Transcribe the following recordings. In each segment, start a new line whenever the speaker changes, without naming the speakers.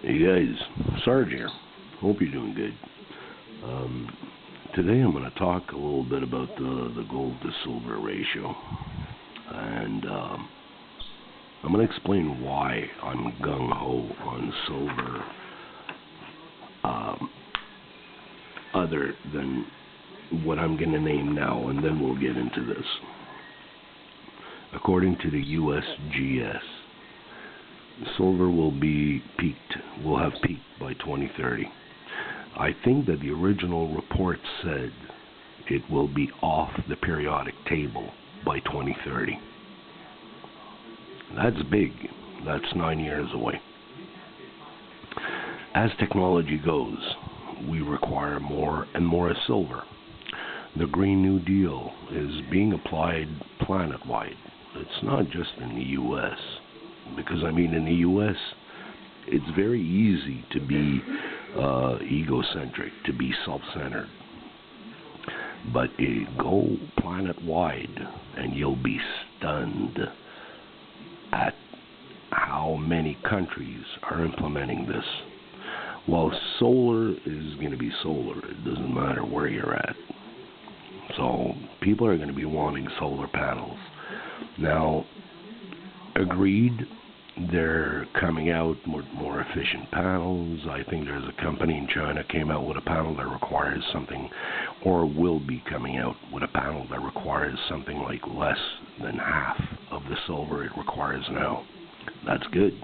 Hey guys, Sarge here. Hope you're doing good. Today I'm going to talk a little bit about the gold to silver ratio. And I'm going to explain why I'm gung-ho on silver other than what I'm going to name now, and then we'll get into this. According to the USGS, silver will have peaked by 2030. I think that the original report said it will be off the periodic table by 2030. That's big. That's 9 years away. As technology goes, we require more and more silver. The Green New Deal is being applied planet-wide. It's not just in the U.S., because, in the U.S., it's very easy to be egocentric, to be self-centered. But go planet-wide, and you'll be stunned at how many countries are implementing this. Well, solar is going to be solar. It doesn't matter where you're at. So people are going to be wanting solar panels. Now, agreed, they're coming out with more efficient panels. I think there's a company in China came out with a panel that requires something, or will be coming out with a panel that requires something like less than half of the silver it requires now. That's good,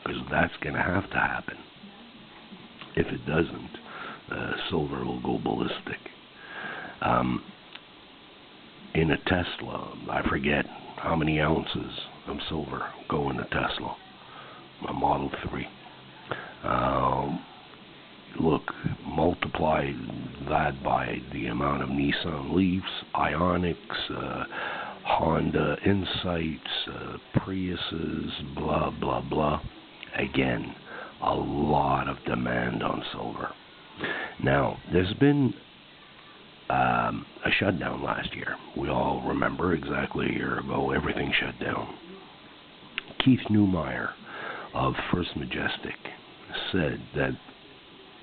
because that's going to have to happen. If it doesn't, silver will go ballistic. In a Tesla, I forget how many ounces of silver go in a Tesla, a Model 3. Look, multiply that by the amount of Nissan Leafs, Ioniqs, Honda Insights, Priuses, blah, blah, blah. Again, a lot of demand on silver. Now, there's been a shutdown last year. We all remember exactly a year ago, everything shut down. Keith Neumeyer of First Majestic said that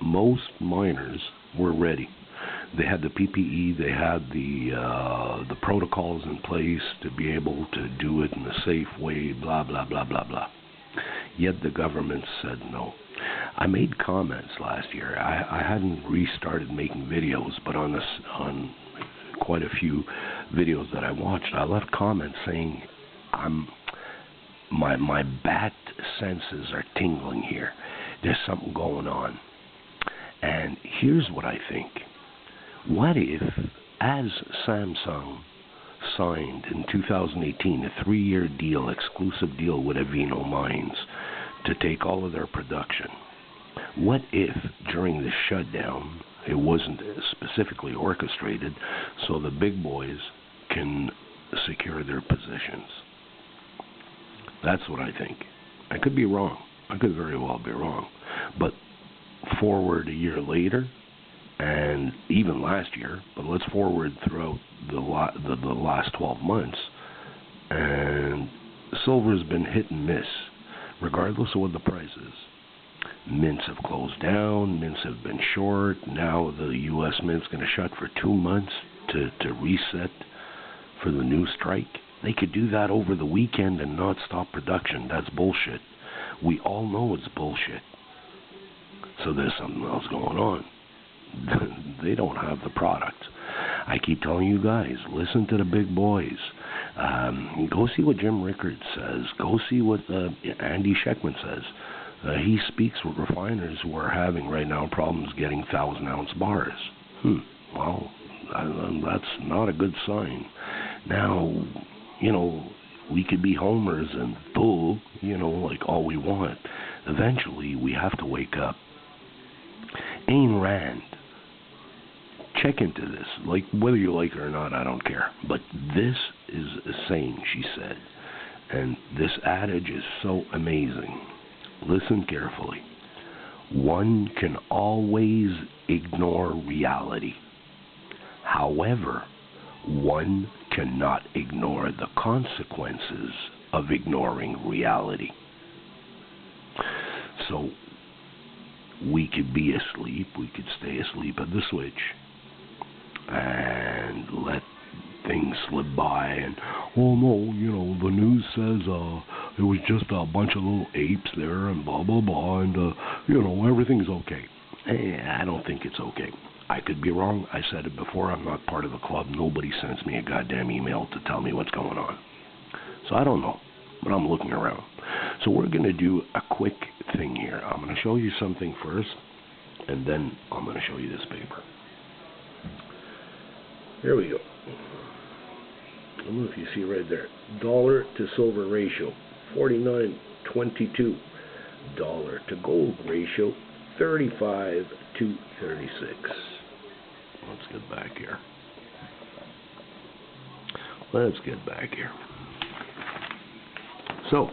most miners were ready. They had the PPE, they had the protocols in place to be able to do it in a safe way, blah, blah, blah, blah, blah. Yet the government said no. I made comments last year. I hadn't restarted making videos, but on quite a few videos that I watched, I left comments saying my bat senses are tingling here. There's something going on. And here's what I think. What if, as Samsung signed in 2018 a 3-year deal, exclusive deal with Avino Mines to take all of their production, what if during the shutdown it wasn't specifically orchestrated so the big boys can secure their positions? That's what I think. I could be wrong. I could very well be wrong. But forward a year later, and even last year, but let's forward throughout the last 12 months, and silver's been hit and miss, regardless of what the price is. Mints have closed down, mints have been short. Now the U.S. Mint's going to shut for 2 months to reset for the new strike. They could do that over the weekend and not stop production. That's bullshit. We all know it's bullshit. So there's something else going on. They don't have the product. I keep telling you guys, listen to the big boys. Go see what Jim Rickards says. Go see what Andy Sheckman says. He speaks with refiners who are having right now problems getting 1,000-ounce bars. Well, that's not a good sign. Now, we could be homers and bull, like all we want. Eventually, we have to wake up. Ayn Rand, check into this. Like, whether you like it or not, I don't care. But this is a saying she said. And this adage is so amazing. Listen carefully. One can always ignore reality. However, one cannot ignore the consequences of ignoring reality. So we could be asleep, we could stay asleep at the switch and let things slip by, and oh no, the news says it was just a bunch of little apes there and blah blah blah, and everything's okay. I don't think it's okay. I could be wrong. I said it before, I'm not part of the club. Nobody sends me a goddamn email to tell me what's going on. So I don't know, but I'm looking around. So we're going to do a quick thing here. I'm going to show you something first, and then I'm going to show you this paper. Here we go. I don't know if you see right there. Dollar to silver ratio, 49.22. Dollar to gold ratio, 35 to 36. Let's get back here. So,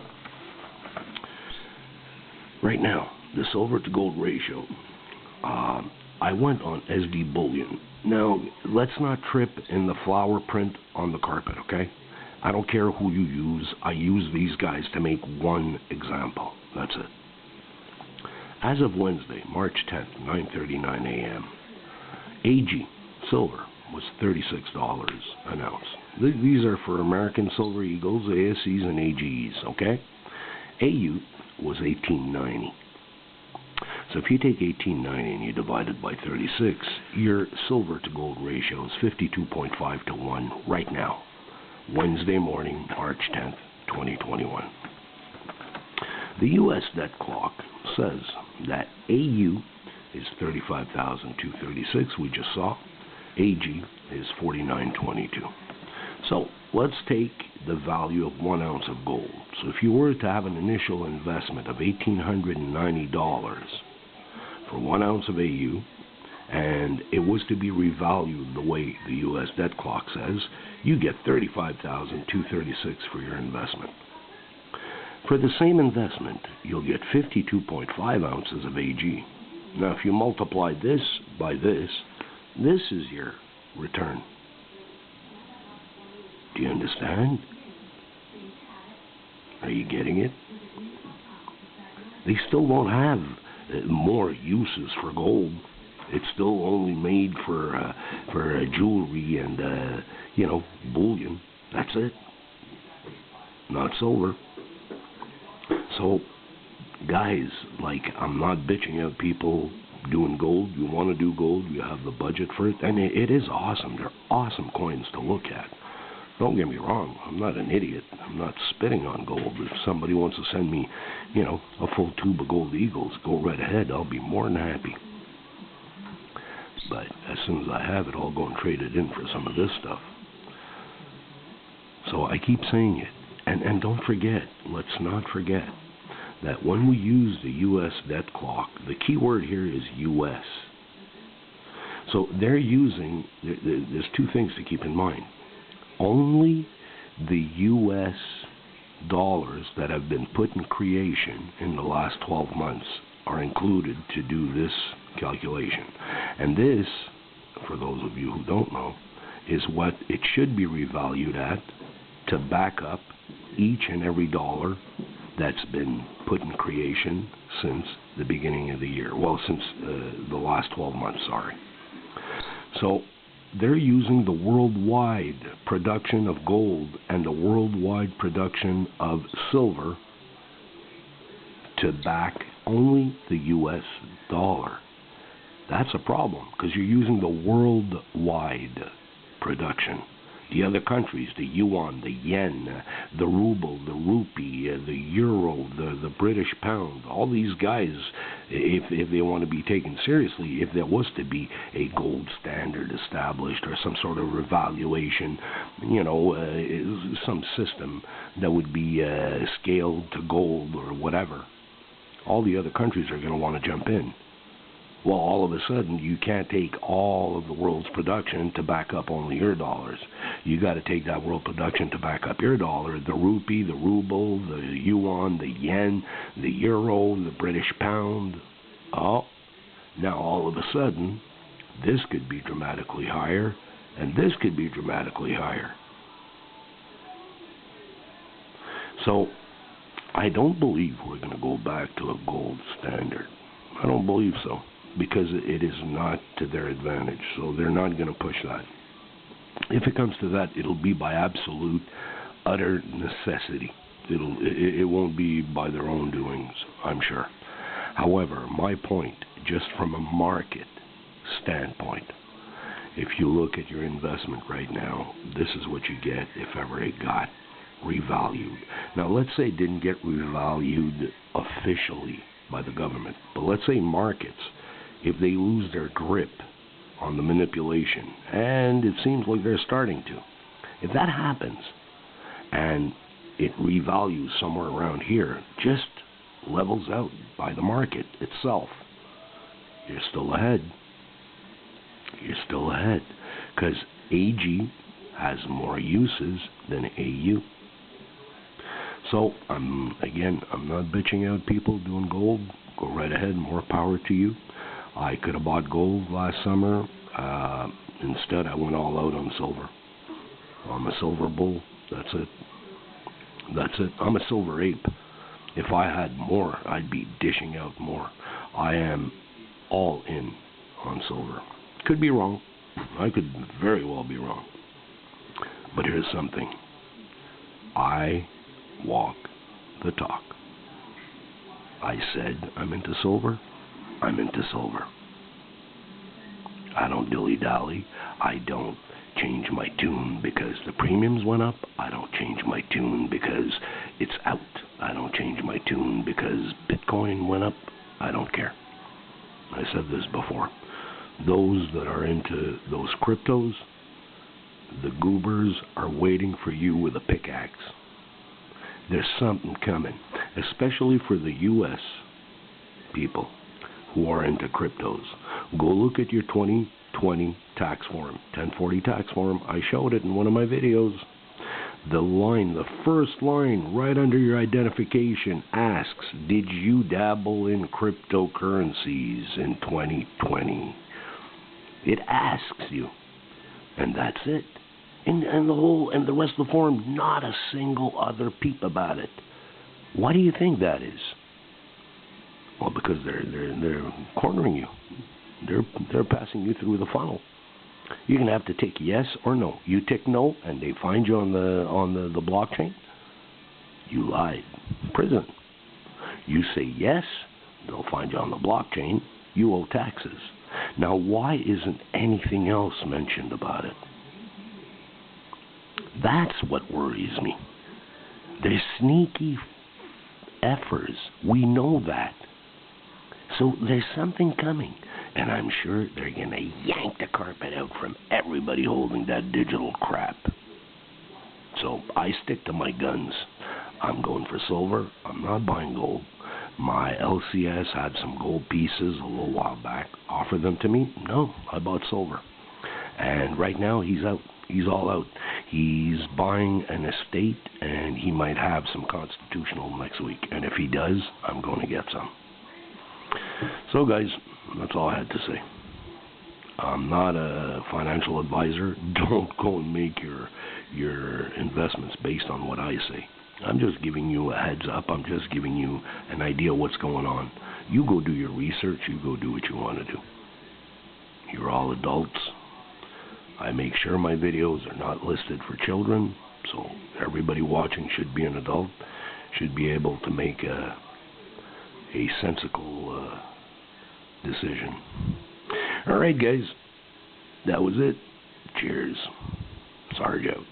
right now, the silver to gold ratio, I went on SD Bullion. Now, let's not trip in the flower print on the carpet, okay? I don't care who you use. I use these guys to make one example. That's it. As of Wednesday, March 10th, 9:39 a.m., AG silver was $36 an ounce. These are for American Silver Eagles, ASCs, and AGEs, okay? AU was $18.90. So if you take $18.90 and you divide it by 36, your silver to gold ratio is 52.5 to 1 right now, Wednesday morning, March 10th, 2021. The U.S. debt clock says that AU is 35,236, we just saw. AG is 49.22. So let's take the value of 1 ounce of gold. So if you were to have an initial investment of $1,890 for 1 ounce of AU, and it was to be revalued the way the U.S. debt clock says, you get $35,236 for your investment. For the same investment, you'll get 52.5 ounces of AG. Now, if you multiply this by this is your return. Do you understand? Are you getting it? They still don't have more uses for gold. It's still only made for jewelry and bullion. That's it. Not silver. So, guys, I'm not bitching at people doing gold. You want to do gold, you have the budget for it, and it is awesome. They're awesome coins to look at. Don't get me wrong, I'm not an idiot. I'm not spitting on gold. If somebody wants to send me, a full tube of gold eagles, go right ahead. I'll be more than happy. But as soon as I have it, I'll go and trade it in for some of this stuff. So I keep saying it. And don't forget, let's not forget, that when we use the U.S. debt clock, the key word here is U.S. So they're using, there's two things to keep in mind. Only the U.S. dollars that have been put in creation in the last 12 months are included to do this calculation. And this, for those of you who don't know, is what it should be revalued at to back up each and every dollar that's been put in creation since the beginning of the year. Well, since the last 12 months, sorry. So they're using the worldwide production of gold and the worldwide production of silver to back only the U.S. dollar. That's a problem because you're using the worldwide production. The other countries, the yuan, the yen, the ruble, the rupee, the euro, the British pound, all these guys, if they want to be taken seriously, if there was to be a gold standard established or some sort of revaluation, some system that would be scaled to gold or whatever, all the other countries are going to want to jump in. Well, all of a sudden, you can't take all of the world's production to back up only your dollars. You got to take that world production to back up your dollar. The rupee, the ruble, the yuan, the yen, the euro, the British pound. Oh, now all of a sudden, this could be dramatically higher, and this could be dramatically higher. So, I don't believe we're going to go back to a gold standard. I don't believe so, because it is not to their advantage. So they're not going to push that. If it comes to that, it'll be by absolute, utter necessity. It won't be by their own doings, I'm sure. However, my point, just from a market standpoint, if you look at your investment right now, this is what you get if ever it got revalued. Now, let's say it didn't get revalued officially by the government, but let's say markets, if they lose their grip on the manipulation, and it seems like they're starting to, if that happens and it revalues somewhere around here, just levels out by the market itself, you're still ahead. You're still ahead, because AG has more uses than AU. So, I'm not bitching out people doing gold. Go right ahead, more power to you. I could have bought gold last summer. Instead, I went all out on silver. I'm a silver bull. That's it. I'm a silver ape. If I had more, I'd be dishing out more. I am all in on silver. Could be wrong. I could very well be wrong. But here's something. I walk the talk. I said I'm into silver. I'm into silver. I don't dilly-dally. I don't change my tune because the premiums went up. I don't change my tune because it's out. I don't change my tune because Bitcoin went up. I don't care. I said this before. Those that are into those cryptos, the goobers are waiting for you with a pickaxe. There's something coming, especially for the U.S. people who are into cryptos. Go look at your 2020 tax form, 1040 tax form. I showed it in one of my videos. The first line right under your identification asks, did you dabble in cryptocurrencies in 2020? It asks you, and that's it. And the rest of the form, not a single other peep about it. Why do you think that is? Well, because they're cornering you. They're passing you through the funnel. You're gonna have to tick yes or no. You tick no, and they find you on the blockchain. You lied. Prison. You say yes, they'll find you on the blockchain. You owe taxes. Now, why isn't anything else mentioned about it? That's what worries me. They're sneaky effers. We know that. So there's something coming. And I'm sure they're going to yank the carpet out from everybody holding that digital crap. So I stick to my guns. I'm going for silver. I'm not buying gold. My LCS had some gold pieces a little while back. Offer them to me? No, I bought silver. And right now he's out. He's all out. He's buying an estate, and he might have some constitutional next week. And if he does, I'm going to get some. So, guys, that's all I had to say. I'm not a financial advisor. Don't go and make your investments based on what I say. I'm just giving you a heads up. I'm just giving you an idea of what's going on. You go do your research. You go do what you want to do. You're all adults. I make sure my videos are not listed for children, so everybody watching should be an adult, should be able to make a sensical decision. All right, guys, that was it. Cheers. Sarge out.